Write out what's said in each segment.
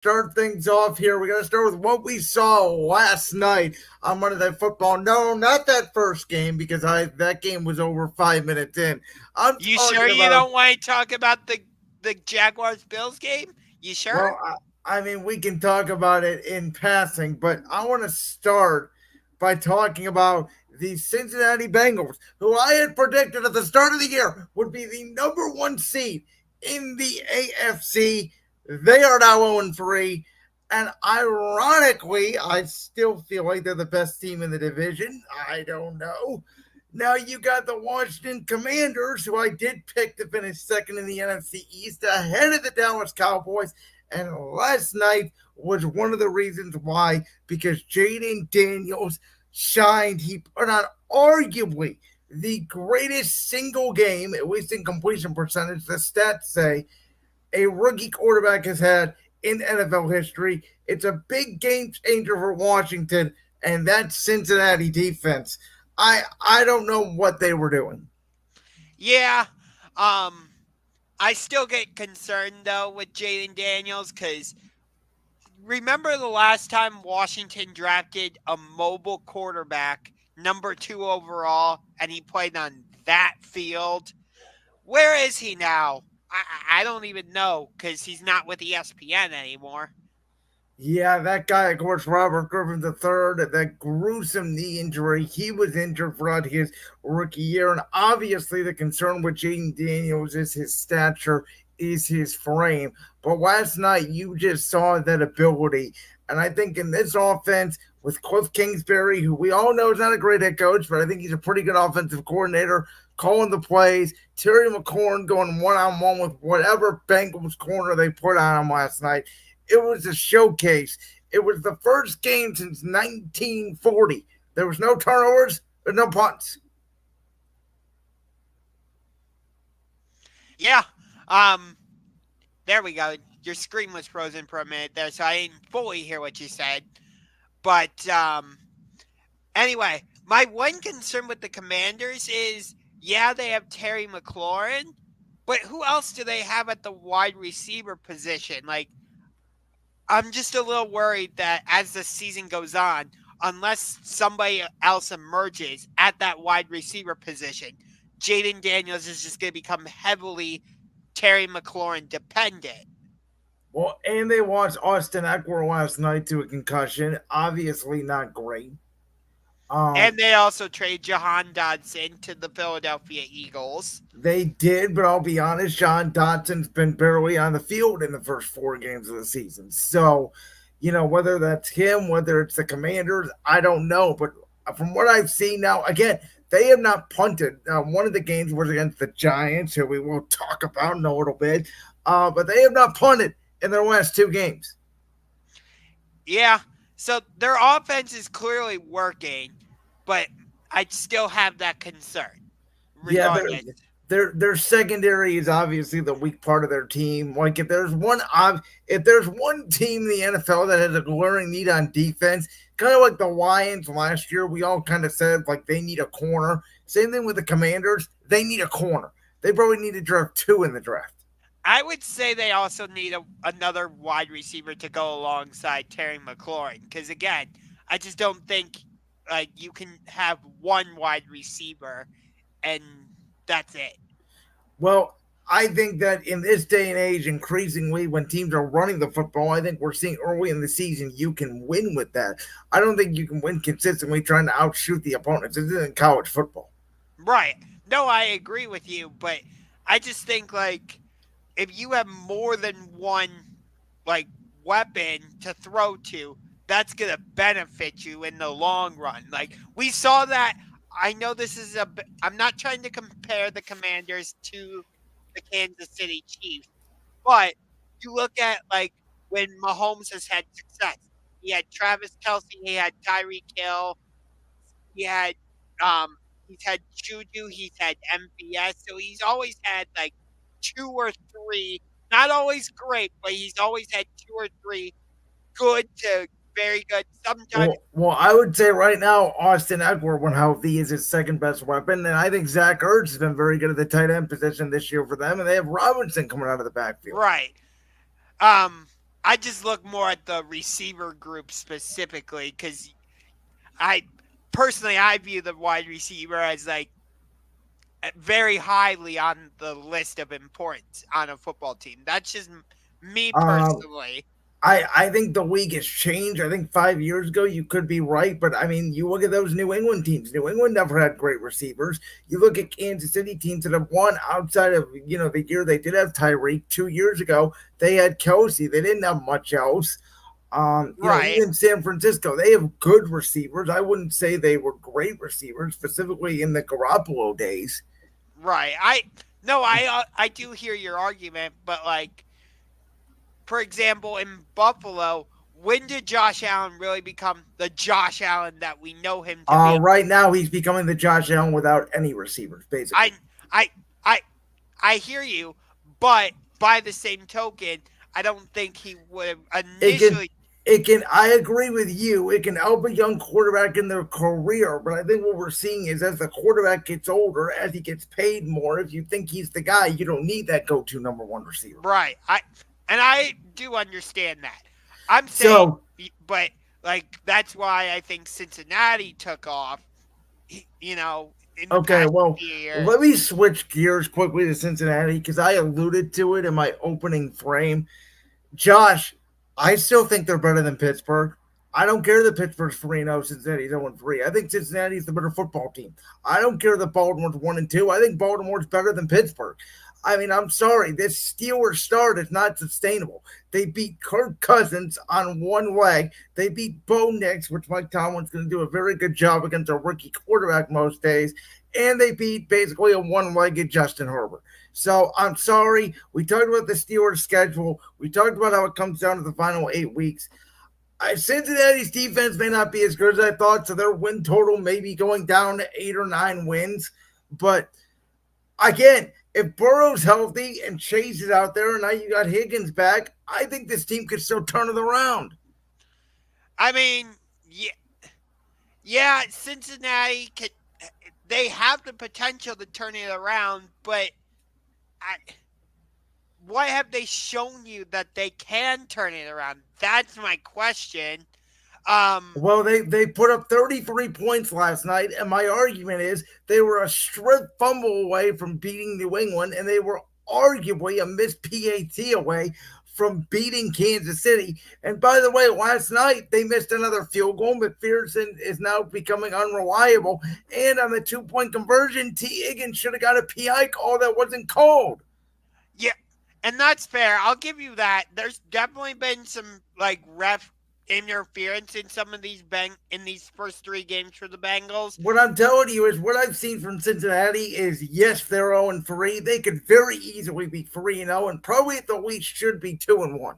start things off here. We got to start with what we saw last night on Monday Night Football. No, not that first game because that game was over 5 minutes in. I'm You sure talking you about don't want to talk about the Jaguars Bills game? You sure? well, I mean we can talk about it in passing, but I want to start by talking about the Cincinnati Bengals, who I had predicted at the start of the year would be the number one seed in the AFC. They are now 0-3. And ironically, I still feel like they're the best team in the division. I don't know. Now you got the Washington Commanders, who I did pick to finish second in the NFC East, ahead of the Dallas Cowboys. And last night was one of the reasons why, because Jayden Daniels shined. He put on arguably the greatest single game, at least in completion percentage, the stats say, a rookie quarterback has had in NFL history. It's a big game changer for Washington and that Cincinnati defense. I don't know what they were doing. Yeah. Um, I still get concerned though with Jayden Daniels because remember the last time Washington drafted a mobile quarterback, number 2 overall, and he played on that field? Where is he now? I don't even know because he's not with ESPN anymore. Yeah, that guy, of course, Robert Griffin III, that gruesome knee injury. He was injured throughout his rookie year. And obviously, the concern with Jaden Daniels is his stature, is his frame. But last night, you just saw that ability. And I think in this offense, with Cliff Kingsbury, who we all know is not a great head coach, but I think he's a pretty good offensive coordinator, calling the plays, Terry McLaurin going one on one with whatever Bengals corner they put on him last night. It was a showcase. It was the first game since 1940. There was no turnovers, there's no punts. Yeah. Um, there we go. Your screen was frozen for a minute there, so I didn't fully hear what you said. But anyway, my one concern with the Commanders is, yeah, they have Terry McLaurin, but who else do they have at the wide receiver position? Like, I'm just a little worried that as the season goes on, unless somebody else emerges at that wide receiver position, Jayden Daniels is just going to become heavily Terry McLaurin dependent. Well, and they watched Austin Eckler last night to a concussion. Obviously, not great. Um, And they also trade Jahan Dodson to the Philadelphia Eagles. they did, but I'll be honest, John Dotson's been barely on the field in the first 4 games of the season. So, whether that's him, whether it's the Commanders, I don't know. But from what I've seen now, again, they have not punted. One of the games was against the Giants, who we will talk about in a little bit. But they have not punted in their last 2 games. Yeah, so their offense is clearly working, but I still have that concern Yeah, regardless. their secondary is obviously the weak part of their team. Like if there's one team in the NFL that has a glaring need on defense, kind of like the Lions last year, we all kind of said like they need a corner. Same thing with the Commanders, they need a corner. They probably need to draft 2 in the draft. I would say they also need another wide receiver to go alongside Terry McLaurin because again, I just don't think you can have one wide receiver and that's it. Well, I think that in this day and age, increasingly, when teams are running the football, I think we're seeing early in the season you can win with that. I don't think you can win consistently trying to outshoot the opponents. This isn't college football. Right. No, I agree with you, but I just think like if you have more than one like weapon to throw to, that's going to benefit you in the long run. Like we saw that. I know this is I'm not trying to compare the Commanders to the Kansas City Chiefs, but you look at like when Mahomes has had success. He had Travis Kelsey, he had Tyreek Hill, he had um he's had Juju, he's had MVS, so he's always had like 2 or 3, not always great, but he's always had 2 or 3 good to very good. Sometimes Well, I would say right now, Austin Eckler, when healthy, is his second best weapon. And I think Zach Ertz has been very good at the tight end position this year for them. And they have Robinson coming out of the backfield. right. Um I just look more at the receiver group specifically because I personally I view the wide receiver as like very highly on the list of importance on a football team. That's just me Um, personally. I think the league has changed. I think 5 years ago you could be right, but I mean, you look at those New England teams. New England never had great receivers. You look at Kansas City teams that have won outside of the year they did have Tyreek 2 years ago. They had Kelsey. They didn't have much else. Right, Even San Francisco, they have good receivers. I wouldn't say they were great receivers, specifically in the Garoppolo days. right. I do hear your argument, but like for example, in Buffalo, when did Josh Allen really become the Josh Allen that we know him to be? Right now, he's becoming the Josh Allen without any receivers, basically. I I I I hear you, but by the same token, I don't think he would have It can, initially. it can. I agree with you. It can help a young quarterback in their career, but I think what we're seeing is as the quarterback gets older, as he gets paid more, if you think he's the guy, you don't need that go-to number one receiver. Right. I do understand that. I'm saying, So, but like that's why I think Cincinnati took off. In the okay, past well, few years. let me switch gears quickly to Cincinnati because I alluded to it in my opening frame. Josh, I still think they're better than Pittsburgh. I don't care that Pittsburgh's 3-0, Cincinnati's 0-3. I think Cincinnati's the better football team. I don't care that Baltimore's 1-2. I think Baltimore's better than Pittsburgh. I mean, I'm sorry, this Steelers start is not sustainable. They beat Kirk Cousins on one leg. They beat Bo Nix, which Mike Tomlin's going to do a very good job against a rookie quarterback most days. And they beat basically a one-legged Justin Herbert. So I'm sorry. We talked about the Steelers' schedule. We talked about how it comes down to the final 8 weeks. Cincinnati's defense may not be as good as I thought, so their win total may be going down to 8 or 9 wins. But again, if Burrow's healthy and Chase is out there, and now you got Higgins back, I think this team could still turn it around. I mean, yeah, yeah, Cincinnati could. They have the potential to turn it around, but I, what have they shown you that they can turn it around? That's my question. Um, Well, they put up 33 points last night, and my argument is they were a strip fumble away from beating New England, and they were arguably a missed PAT away from beating Kansas City. And by the way, last night they missed another field goal. McPherson is now becoming unreliable. And on the 2-point conversion, T. Higgins should have got a PI call that wasn't called. yeah, and that's fair. I'll give you that. There's definitely been some like ref interference in some of these in these first three games for the Bengals. What I'm telling you is what I've seen from Cincinnati is yes, they're 0-3. They could very easily be 3-0, and probably at the least should be 2-1.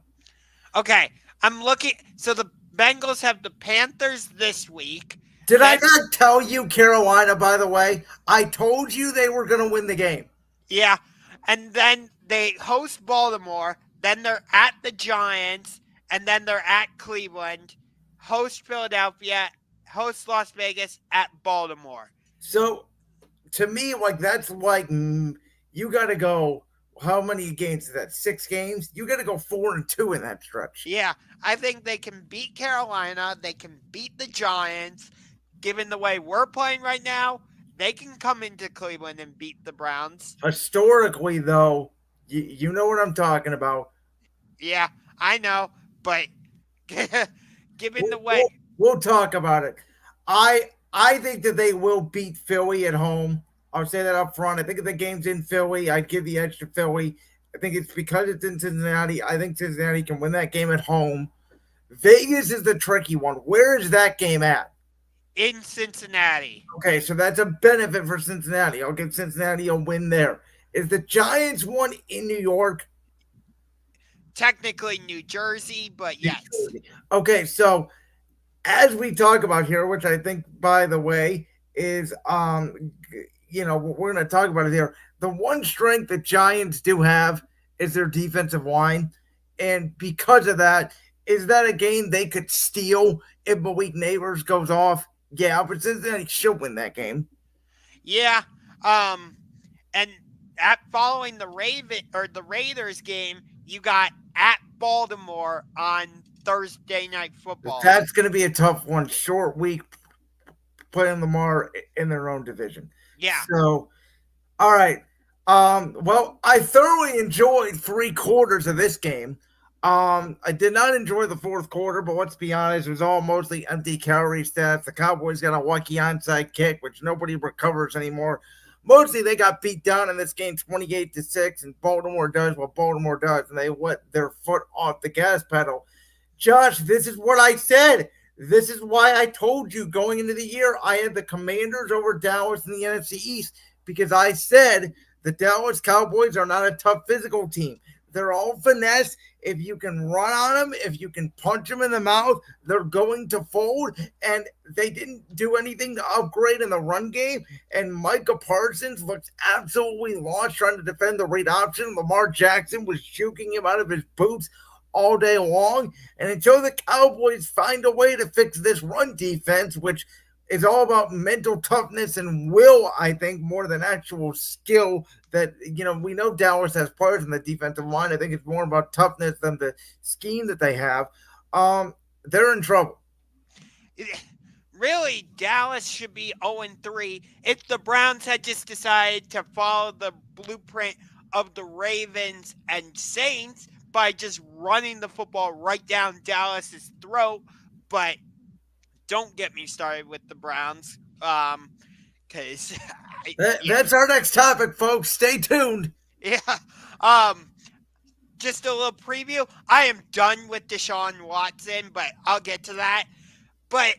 Okay, I'm looking. So the Bengals have the Panthers this week. Did I Then not tell you Carolina, by the way? I told you they were going to win the game. yeah, and then they host Baltimore. Then they're at the Giants, and then they're at Cleveland, host Philadelphia, host Las Vegas, at Baltimore. So to me, like that's like you got to go. How many games is that? 6 games. You got to go 4-2 in that stretch. Yeah, I think they can beat Carolina. They can beat the Giants. Given the way we're playing right now, they can come into Cleveland and beat the Browns. Historically, though, you know what I'm talking about. Yeah, I know, but given We'll, the way, we'll, we'll talk about it. I think that they will beat Philly at home. I'll say that up front. I think if the game's in Philly, I'd give the edge to Philly. I think it's because it's in Cincinnati. I think Cincinnati can win that game at home. Vegas is the tricky one. Where is that game at? in Cincinnati, Okay, so that's a benefit for Cincinnati. I'll give Cincinnati a win there. Is the Giants one in New York? technically New Jersey, but yes. Okay, so as we talk about here, which I think, by the way, is we're going to talk about it here. The one strength the Giants do have is their defensive line, and because of that, is that a game they could steal if Malik Neighbors goes off? Yeah, but Cincinnati should win that game. Yeah. And at following the Raiders game, you got at Baltimore on Thursday Night Football. That's going to be a tough one. Short week playing Lamar in their own division. Yeah. So, all right. Well, I thoroughly enjoyed 3 quarters of this game. I did not enjoy the fourth quarter, but let's be honest, it was all mostly empty calorie stats. The Cowboys got a wacky onside kick, which nobody recovers anymore. Mostly they got beat down in this game 28-6, and Baltimore does what Baltimore does, and they let their foot off the gas pedal. Josh, this is what I said. This is why I told you going into the year I had the Commanders over Dallas in the NFC East, because I said the Dallas Cowboys are not a tough physical team. They're all finesse. If you can run on them, if you can punch them in the mouth, they're going to fold. And they didn't do anything to upgrade in the run game. And Micah Parsons looked absolutely lost trying to defend the read option. Lamar Jackson was juking him out of his boots all day long. And until the Cowboys find a way to fix this run defense, which is all about mental toughness and will, I think, more than actual skill. That, we know Dallas has players in the defensive line. I think it's more about toughness than the scheme that they have. They're in trouble. Really, Dallas should be 0-3 if the Browns had just decided to follow the blueprint of the Ravens and Saints by just running the football right down Dallas's throat. But don't get me started with the Browns, because That's our next topic, folks. Stay tuned. yeah. Just a little preview. I am done with Deshaun Watson, but I'll get to that. But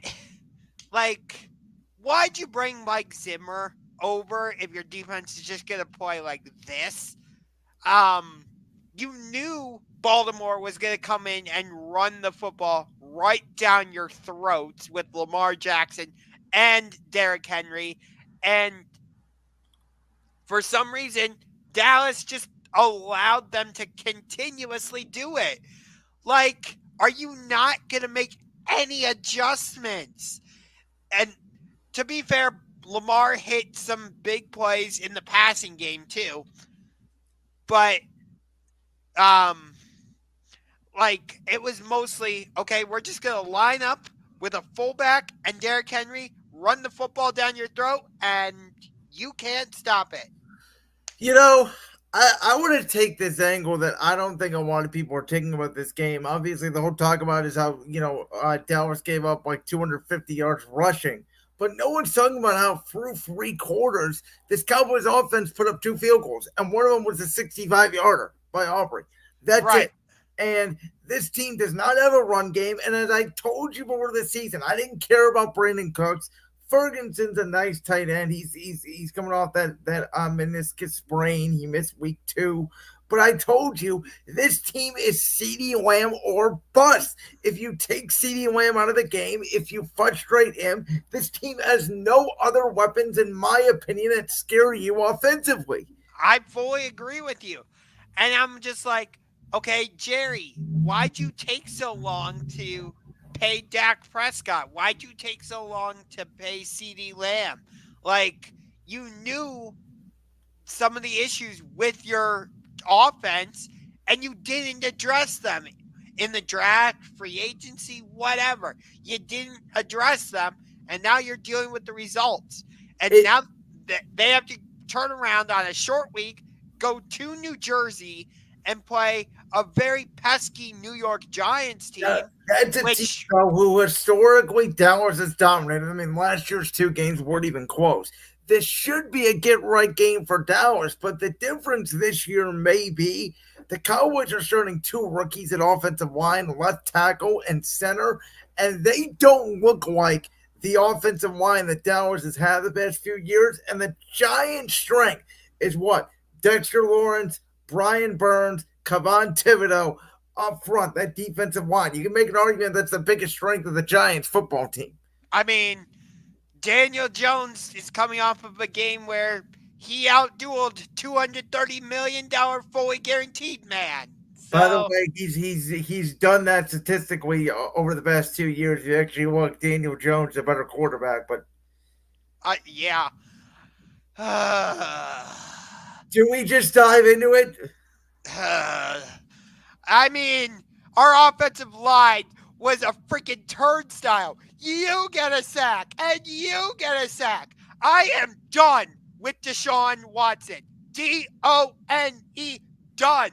like, why'd you bring Mike Zimmer over if your defense is just gonna play like this? You knew Baltimore was gonna come in and run the football right down your throats with Lamar Jackson and Derrick Henry, and for some reason, Dallas just allowed them to continuously do it. Like, are you not going to make any adjustments? And to be fair, Lamar hit some big plays in the passing game too. But like, it was mostly, okay, we're just going to line up with a fullback and Derrick Henry, run the football down your throat, and you can't stop it. I want to take this angle that I don't think a lot of people are taking about this game. Obviously, the whole talk about is how, Dallas gave up like 250 yards rushing. But no one's talking about how through 3 quarters, this Cowboys offense put up 2 field goals. And one of them was a 65-yarder by Aubrey. That's Right. it. And this team does not have a run game. And as I told you before the season, I didn't care about Brandon Cooks. Ferguson's a nice tight end. He's coming off that meniscus sprain. He missed week 2. But I told you, this team is CeeDee Lamb or bust. If you take CeeDee Lamb out of the game, if you frustrate him, this team has no other weapons, in my opinion, that scare you offensively. I fully agree with you. And I'm just like, okay, Jerry, why'd you take so long to pay Dak Prescott? Why'd you take so long to pay CeeDee Lamb? Like, you knew some of the issues with your offense and you didn't address them in the draft, free agency, whatever. You didn't address them, and now you're dealing with the results. And now they have to turn around on a short week, go to New Jersey, and play a very pesky New York Giants team. That's a team who historically Dallas has dominated. I mean, last year's 2 games weren't even close. This should be a get-right game for Dallas, but the difference this year may be the Cowboys are starting 2 rookies at offensive line, left tackle, and center, and they don't look like the offensive line that Dallas has had the past few years. And the Giants' strength is what? Dexter Lawrence, Brian Burns, Kayvon Thibodeau up front, that defensive line. You can make an argument that's the biggest strength of the Giants football team. I mean, Daniel Jones is coming off of a game where he outdueled $230 million fully guaranteed man. So, by the way, he's done that statistically over the past 2 years. You actually look, Daniel Jones a better quarterback, but yeah. do we just dive into it? I mean, our offensive line was a freaking turnstile. You get a sack, and you get a sack. I am done with Deshaun Watson. DONE, done.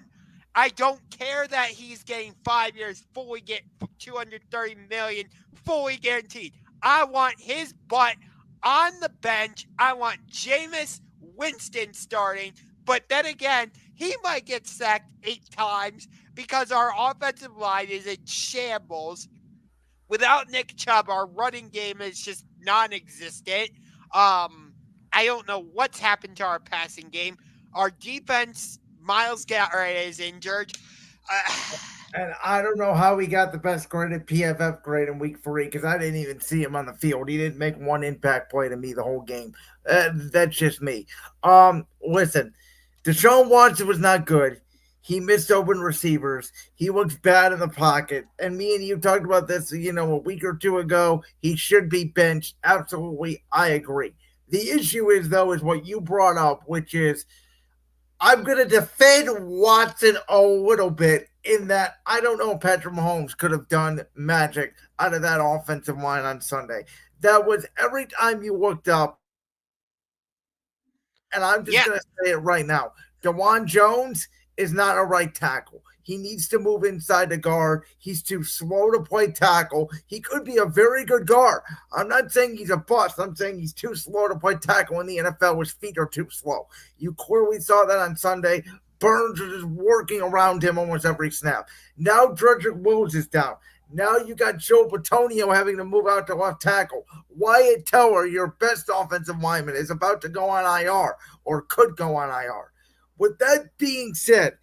I don't care that he's getting 5 years, fully get 230 million, fully guaranteed. I want his butt on the bench. I want Jameis Winston starting. But then again, he might get sacked 8 times because our offensive line is in shambles. Without Nick Chubb, our running game is just non-existent. I don't know what's happened to our passing game. Our defense, Miles Garrett is injured. Uh, And I don't know how he got the best graded PFF grade in week 3 because I didn't even see him on the field. He didn't make one impact play to me the whole game. That's just me. Listen, Deshaun Watson was not good. He missed open receivers. He looks bad in the pocket. And me and you talked about this, a week or two ago. He should be benched. Absolutely, I agree. The issue is, though, is what you brought up, which is I'm going to defend Watson a little bit in that I don't know if Patrick Mahomes could have done magic out of that offensive line on Sunday. That was every time you looked up, and I'm just yeah, going to say it right now. DeJuan Jones is not a right tackle. He needs to move inside the guard. He's too slow to play tackle. He could be a very good guard. I'm not saying he's a bust. I'm saying he's too slow to play tackle in the NFL. His feet are too slow. You clearly saw that on Sunday. Burns was just working around him almost every snap. Now Dredrick Wills is down. Now you got Joe Batonio having to move out to left tackle. Wyatt Teller, your best offensive lineman, is about to go on IR or could go on IR. With that being said,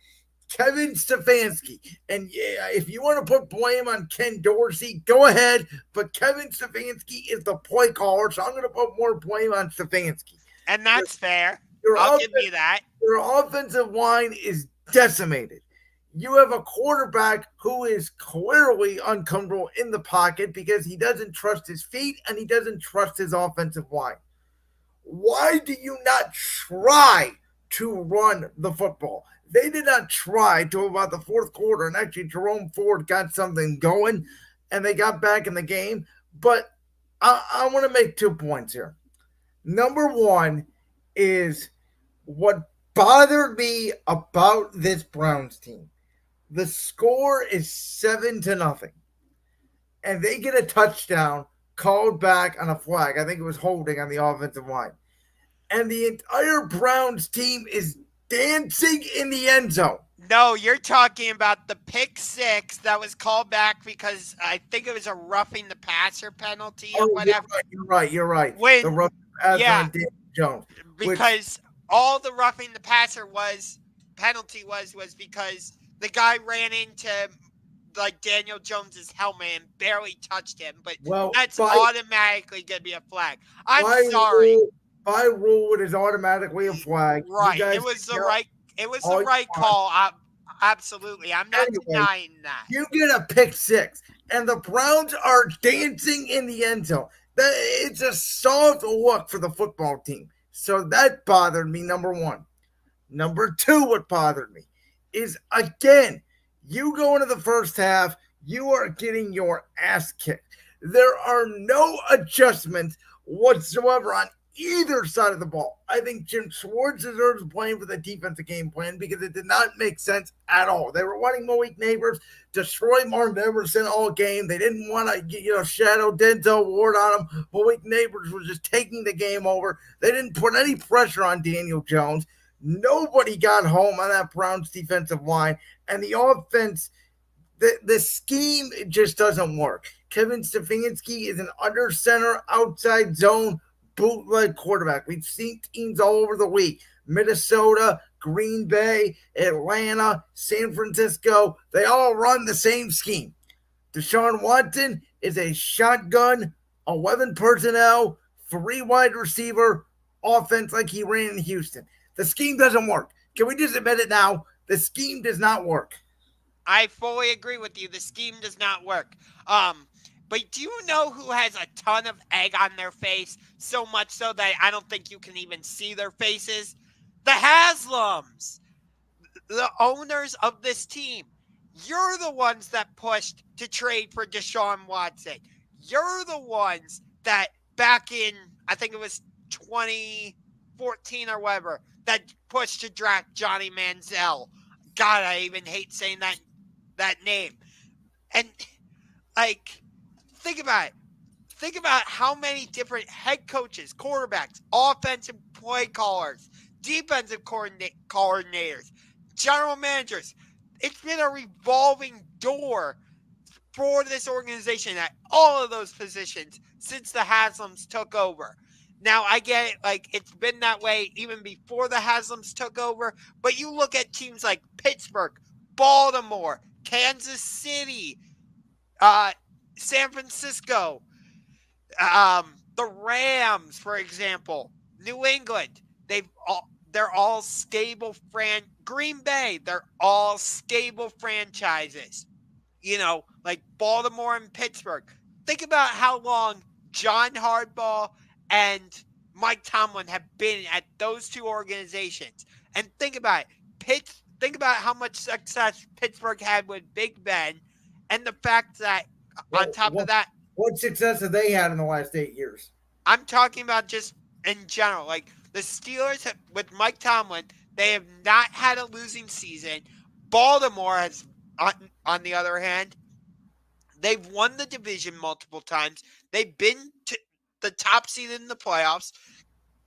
Kevin Stefanski, and yeah, if you want to put blame on Ken Dorsey, go ahead. But Kevin Stefanski is the play caller, so I'm going to put more blame on Stefanski. and that's fair. Your, I'll offen- give you that. your offensive line is decimated. You have a quarterback who is clearly uncomfortable in the pocket because he doesn't trust his feet and he doesn't trust his offensive line. Why do you not try to run the football? They did not try to about the fourth quarter, and actually Jerome Ford got something going, and they got back in the game. But I want to make 2 points here. Number one is what bothered me about this Browns team. The score is 7-0, and they get a touchdown called back on a flag. I think it was holding on the offensive line. And the entire Browns team is dancing in the end zone. No, you're talking about the pick six that was called back because I think it was a roughing the passer penalty or whatever. You're right. When, the rough pass yeah, on Daniel Jones. because all the roughing the passer penalty was because the guy ran into like Daniel Jones's helmet and barely touched him, but that's automatically gonna be a flag. I'm sorry. By rule, it is automatically a flag. Right. It was the right call. Absolutely. I'm not denying that. You get a pick six, and the Browns are dancing in the end zone. It's a soft look for the football team. So that bothered me, number one. Number two, what bothered me is, again, you go into the first half, you are getting your ass kicked. There are no adjustments whatsoever on either side of the ball. I think Jim Schwartz deserves playing for the defensive game plan because it did not make sense at all. They were wanting Malik Neighbors, destroy Martin Emerson all game. They didn't want to, shadow Denzel Ward on him. Malik Neighbors was just taking the game over. They didn't put any pressure on Daniel Jones. Nobody got home on that Browns defensive line, and the offense, the scheme, it just doesn't work. Kevin Stefanski is an under center, outside zone bootleg quarterback. We've seen teams all over the league. Minnesota, Green Bay, Atlanta, San Francisco. They all run the same scheme. Deshaun Watson is a shotgun, 11 personnel, 3 wide receiver offense like he ran in Houston. The scheme doesn't work. Can we just admit it now? The scheme does not work. I fully agree with you. The scheme does not work. But do you know who has a ton of egg on their face? So much so that I don't think you can even see their faces? The Haslams, the owners of this team. You're the ones that pushed to trade for Deshaun Watson. You're the ones that back in, I think it was 2014 or whatever, that pushed to draft Johnny Manziel. God, I even hate saying that name. And like, think about it. Think about how many different head coaches, quarterbacks, offensive play callers, defensive coordinators, general managers. It's been a revolving door for this organization at all of those positions since the Haslams took over. Now, I get it, like, it's been that way even before the Haslams took over, but you look at teams like Pittsburgh, Baltimore, Kansas City, San Francisco, the Rams, for example, New England, they're all stable Green Bay, they're all stable franchises. Like Baltimore and Pittsburgh. Think about how long John Hardball and Mike Tomlin have been at those two organizations. And think about it. Think about how much success Pittsburgh had with Big Ben, and the fact that on Well, top of that, what success have they had in the last 8 years? I'm talking about just in general. Like the Steelers with Mike Tomlin, they have not had a losing season. Baltimore has, on the other hand, they've won the division multiple times. They've been to the top seed in the playoffs.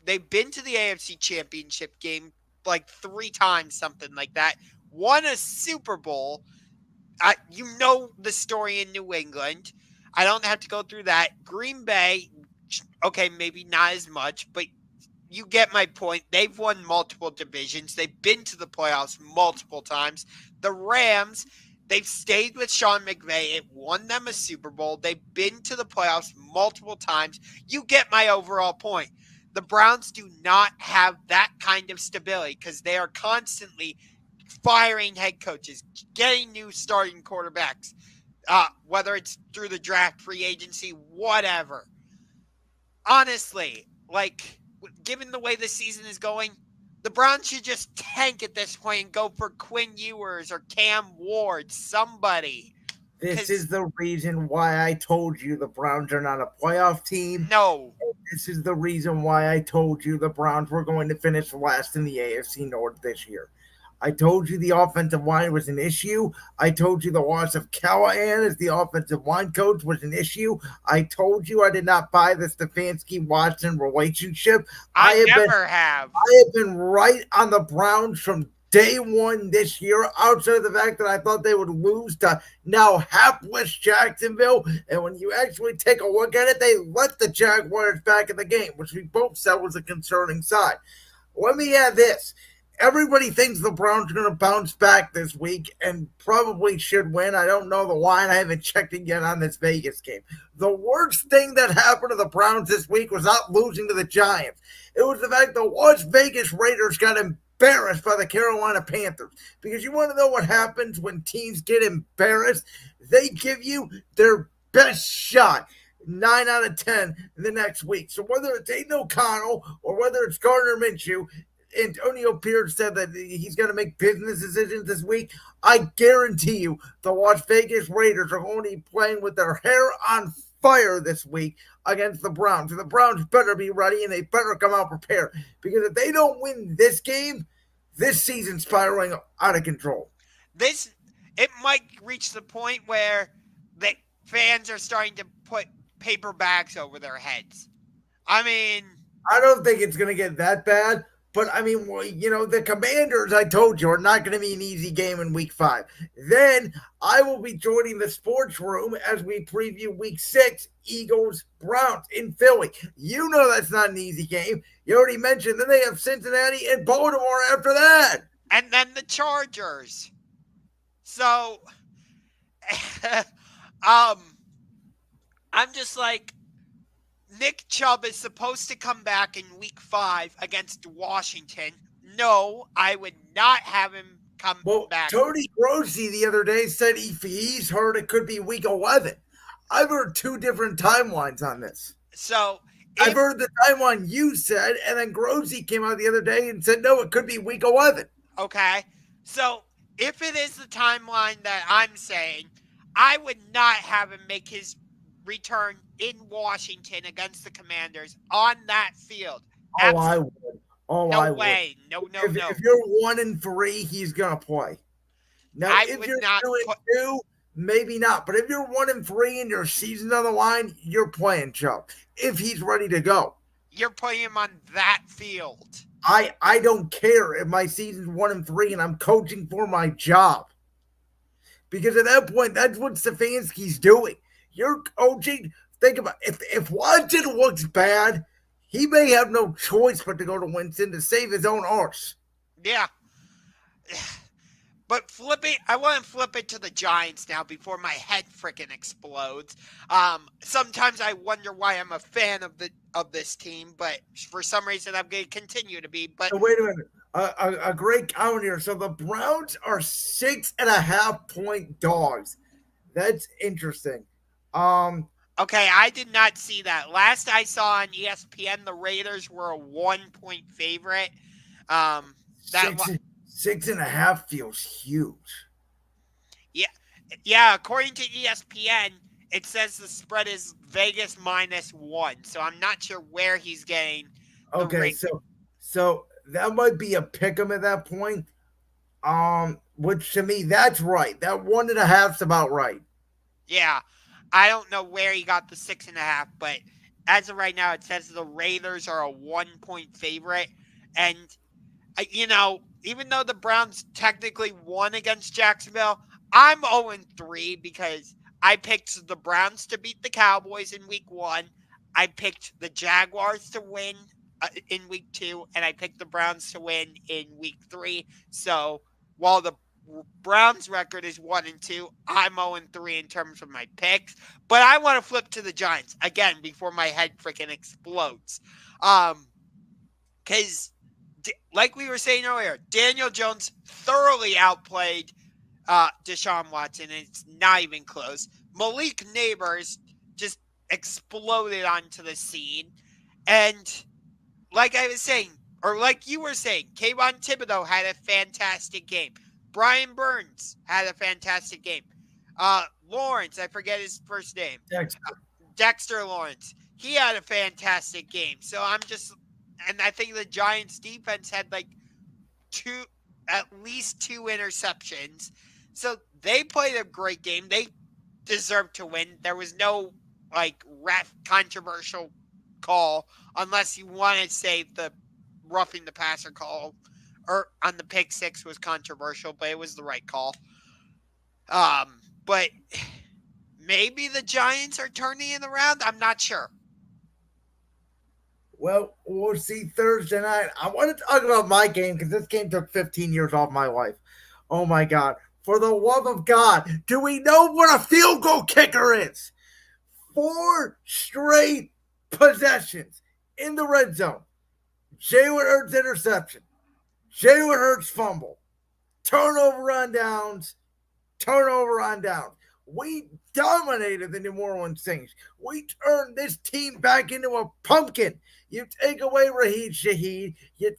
They've been to the AFC Championship game like 3 times, something like that. Won a Super Bowl. You know the story in New England. I don't have to go through that. Green Bay, okay, maybe not as much, but you get my point. They've won multiple divisions. They've been to the playoffs multiple times. The Rams, they've stayed with Sean McVay. It won them a Super Bowl. They've been to the playoffs multiple times. You get my overall point. The Browns do not have that kind of stability because they are constantly firing head coaches, getting new starting quarterbacks, whether it's through the draft, free agency, whatever. Honestly, like, given the way the season is going, the Browns should just tank at this point and go for Quinn Ewers or Cam Ward, somebody. This is the reason why I told you the Browns are not a playoff team. No. This is the reason why I told you the Browns were going to finish last in the AFC North this year. I told you the offensive line was an issue. I told you the loss of Callahan as the offensive line coach was an issue. I told you I did not buy the Stefanski-Watson relationship. I have been right on the Browns from day one this year, outside of the fact that I thought they would lose to now hapless Jacksonville. And when you actually take a look at it, they let the Jaguars back in the game, which we both said was a concerning sign. Let me add this. Everybody thinks the Browns are going to bounce back this week and probably should win. I don't know the line. I haven't checked it yet on this Vegas game. The worst thing that happened to the Browns this week was not losing to the Giants. It was the fact the Las Vegas Raiders got embarrassed by the Carolina Panthers. Because you want to know what happens when teams get embarrassed? They give you their best shot. 9 out of 10 the next week. So whether it's Aiden O'Connell or whether it's Gardner Minshew, Antonio Pierce said that he's going to make business decisions this week. I guarantee you the Las Vegas Raiders are going to be playing with their hair on fire this week against the Browns. And the Browns better be ready and they better come out prepared. Because if they don't win this game, this season's spiraling out of control. It might reach the point where the fans are starting to put paper bags over their heads. I mean, I don't think it's going to get that bad. But, I mean, the Commanders, I told you, are not going to be an easy game in Week 5. Then I will be joining the sports room as we preview Week 6, Eagles-Browns in Philly. You know that's not an easy game. You already mentioned. Then they have Cincinnati and Baltimore after that. And then the Chargers. So, I'm just like, Nick Chubb is supposed to come back in Week 5 against Washington. No, I would not have him come back. Tony Grossi the other day said if he's heard it could be Week 11. I've heard 2 different timelines on this. So I've heard the timeline you said, and then Grossi came out the other day and said, no, it could be Week 11. Okay. So if it is the timeline that I'm saying, I would not have him make his return in Washington against the Commanders on that field. Oh, I Absolutely would. Oh, no I would. way. No, no, If no. you're 1-3, he's gonna play. Now, I if would you're not two and put two, maybe not. But if you're 1-3 and your season's on the line, you're playing Joe. If he's ready to go, you're putting him on that field. I don't care if my season's 1-3 and I'm coaching for my job. Because at that point, that's what Stefanski's doing. You're coaching. Think about if Watson looks bad, he may have no choice but to go to Winston to save his own arse. Yeah. But I want to flip it to the Giants now before my head freaking explodes. Sometimes I wonder why I'm a fan of this team, but for some reason I'm going to continue to be. But So wait a minute. A great count here. So the Browns are 6.5 point dogs. That's interesting. Um, okay, I did not see that. Last I saw on ESPN, the Raiders were a 1 point favorite. That six 6.5 feels huge. yeah, yeah. According to ESPN, it says the spread is Vegas -1. So I'm not sure where he's getting the Okay, rate. so that might be a pick 'em at that point. Which to me, that's right. That 1.5's about right. Yeah, I don't know where he got the 6.5, but as of right now, it says the Raiders are a 1 point favorite, and even though the Browns technically won against Jacksonville, I'm 0-3 because I picked the Browns to beat the Cowboys in week 1. I picked the Jaguars to win in week 2, and I picked the Browns to win in week 3. So while the Browns record is 1-2, I'm 0-3 in terms of my picks. But I want to flip to the Giants again before my head freaking explodes. Because like we were saying earlier, Daniel Jones thoroughly outplayed Deshaun Watson, and it's not even close. Malik Neighbors just exploded onto the scene. And like I was saying, or like you were saying, Kayvon Thibodeau had a fantastic game. Brian Burns had a fantastic game. Lawrence, I forget his first name. Dexter Lawrence. He had a fantastic game. So and I think the Giants defense had like at least 2 interceptions. So they played a great game. They deserved to win. There was no ref controversial call unless you want to say the roughing the passer call or on the pick 6 was controversial, but it was the right call. But maybe the Giants are turning it around. I'm not sure. Well, we'll see Thursday night. I want to talk about my game because this game took 15 years off my life. Oh my God. For the love of God, do we know what a field goal kicker is? 4 straight possessions in the red zone. Jalen Hurts interception. Jalen Hurts fumble. Turnover on downs. Turnover on downs. We dominated the New Orleans Saints. We turned this team back into a pumpkin. You take away Raheem Shaheed, you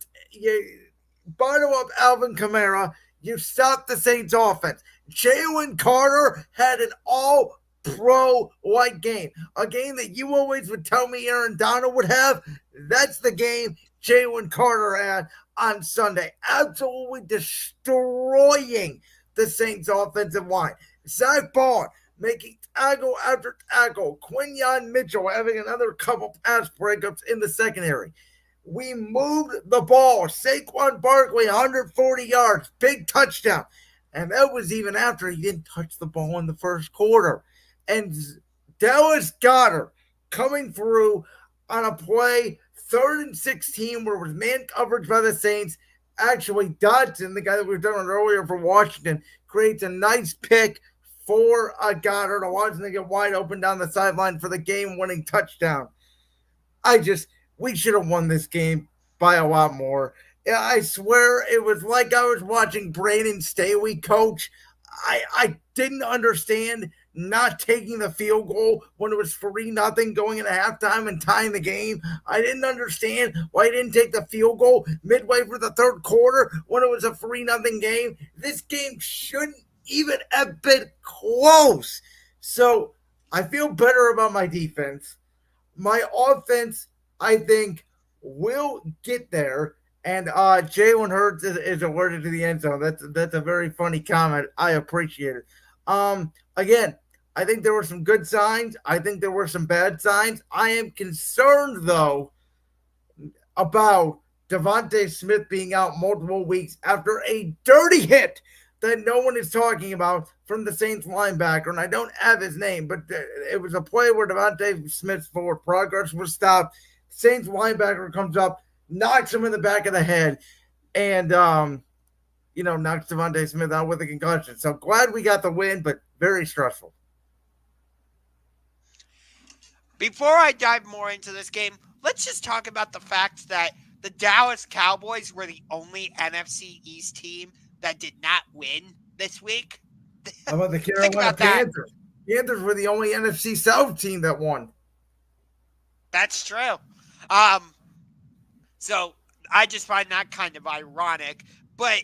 bottle up Alvin Kamara, you stop the Saints offense. Jalen Carter had an all pro like game. A game that you always would tell me Aaron Donald would have. That's the game Jalen Carter had on Sunday. Absolutely destroying the Saints offensive line. Zach Bond making tackle after tackle. Quinyon Mitchell having another couple pass breakups in the secondary. We moved the ball. Saquon Barkley, 140 yards, big touchdown. And that was even after he didn't touch the ball in the first quarter. And Dallas Goedert coming through on a play, 3rd and 16, where it was man coverage by the Saints. Actually, Dodson, the guy that we've done on earlier for Washington, creates a nice pick for Goddard. Watching them get wide open down the sideline for the game-winning touchdown. We should have won this game by a lot more. I swear it was like I was watching Brandon Staley coach. I didn't understand not taking the field goal when it was 3-0 going into halftime and tying the game. I didn't understand why he didn't take the field goal midway through the third quarter when it was a 3-0 game. This game shouldn't even have been close. So I feel better about my defense. My offense, I think, will get there. And Jalen Hurts is alerted to the end zone. That's a very funny comment. I appreciate it. Again, I think there were some good signs. I think there were some bad signs. I am concerned though about Devontae Smith being out multiple weeks after a dirty hit that no one is talking about from the Saints linebacker, and I don't have his name, but it was a play where Devontae Smith's forward progress was stopped. Saints linebacker comes up, knocks him in the back of the head, and knocks Devontae Smith out with a concussion. So glad we got the win, but very stressful. Before I dive more into this game, let's just talk about the fact that the Dallas Cowboys were the only NFC East team that did not win this week. How about the Think Carolina about that. Panthers? Panthers were the only NFC South team that won. That's true. So I just find that kind of ironic. But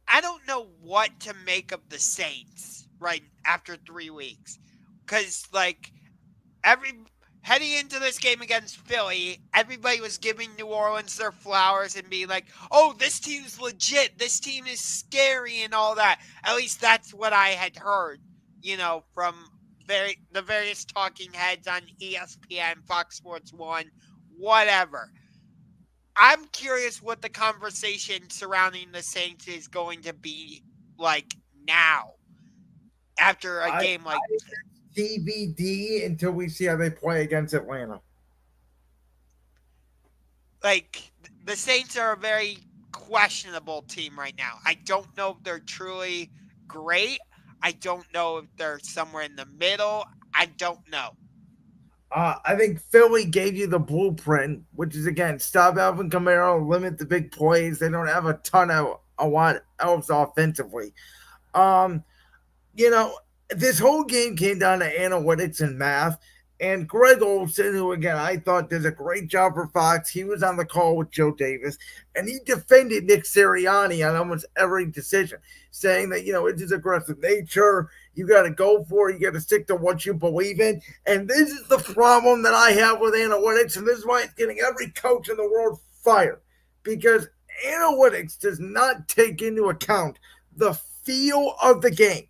I don't know what to make of the Saints right after 3 weeks. Because, heading into this game against Philly, everybody was giving New Orleans their flowers and being like, oh, this team's legit. This team is scary and all that. At least that's what I had heard, from the various talking heads on ESPN, Fox Sports 1, whatever. I'm curious what the conversation surrounding the Saints is going to be like now after a game like TBD until we see how they play against Atlanta. The Saints are a very questionable team right now. I don't know if they're truly great. I don't know if they're somewhere in the middle. I don't know. I think Philly gave you the blueprint, which is again stop Alvin Kamara, limit the big plays. They don't have a lot else offensively. Um, this whole game came down to analytics and math. And Greg Olson, who again I thought did a great job for Fox, he was on the call with Joe Davis, and he defended Nick Sirianni on almost every decision, saying that it's his aggressive nature. You got to go for it. You got to stick to what you believe in. And this is the problem that I have with analytics, and this is why it's getting every coach in the world fired, because analytics does not take into account the feel of the game.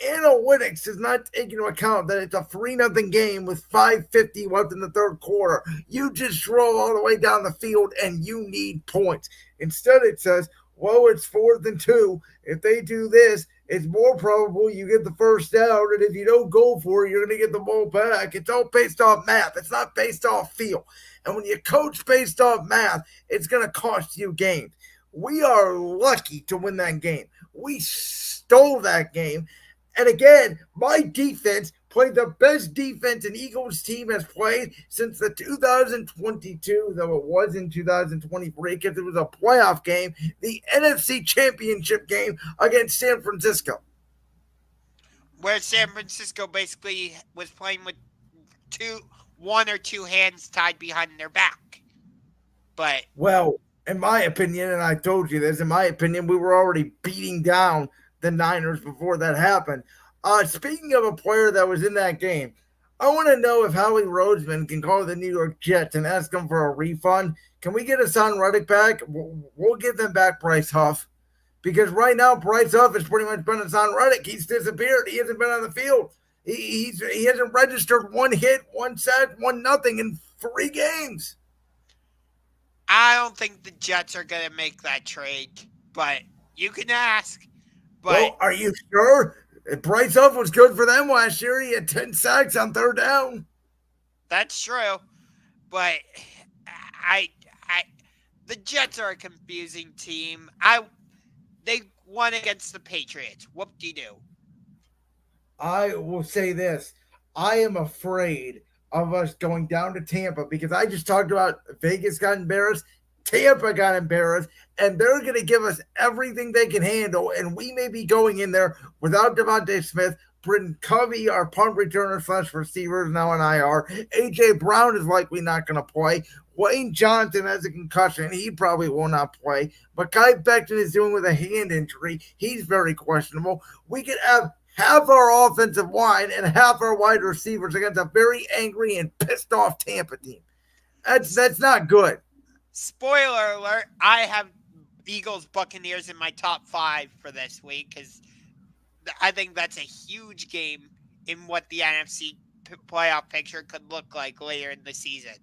Analytics does not take into account that it's a 3-0 game with 5:50 left in the third quarter. You just roll all the way down the field and you need points. Instead, it says, well, it's 4th and 2. If they do this, it's more probable you get the first down. And if you don't go for it, you're going to get the ball back. It's all based off math. It's not based off feel. And when you coach based off math, it's going to cost you games. We are lucky to win that game. We stole that game. And again, my defense played the best defense an Eagles team has played since the 2022, though it was in 2023 because it was a playoff game, the NFC Championship game against San Francisco. Where San Francisco basically was playing with one or two hands tied behind their back. But well, in my opinion, and I told you this, in my opinion, we were already beating down the Niners before that happened. Speaking of a player that was in that game, I want to know if Howie Roseman can call the New York Jets and ask them for a refund. Can we get Hassan Reddick back? We'll give them back Bryce Huff. Because right now, Bryce Huff has pretty much been Hassan Reddick. He's disappeared. He hasn't been on the field. He hasn't registered one hit, one sack, one nothing in 3 games. I don't think the Jets are going to make that trade, but you can ask. But well, are you sure? Bryce Huff was good for them last year. He had 10 sacks on 3rd down. That's true. But the Jets are a confusing team. They won against the Patriots. Whoop-de-doo. I will say this. I am afraid of us going down to Tampa because I just talked about Vegas got embarrassed. Tampa got embarrassed, and they're going to give us everything they can handle, and we may be going in there without Devontae Smith, Britton Covey, our punt returner slash receiver, is now on IR. AJ Brown is likely not going to play. Wayne Johnson has a concussion. He probably will not play. Mekhi Becton is dealing with a hand injury. He's very questionable. We could have half our offensive line and half our wide receivers against a very angry and pissed off Tampa team. That's not good. Spoiler alert, I have Eagles Buccaneers in my top 5 for this week because I think that's a huge game in what the NFC playoff picture could look like later in the season.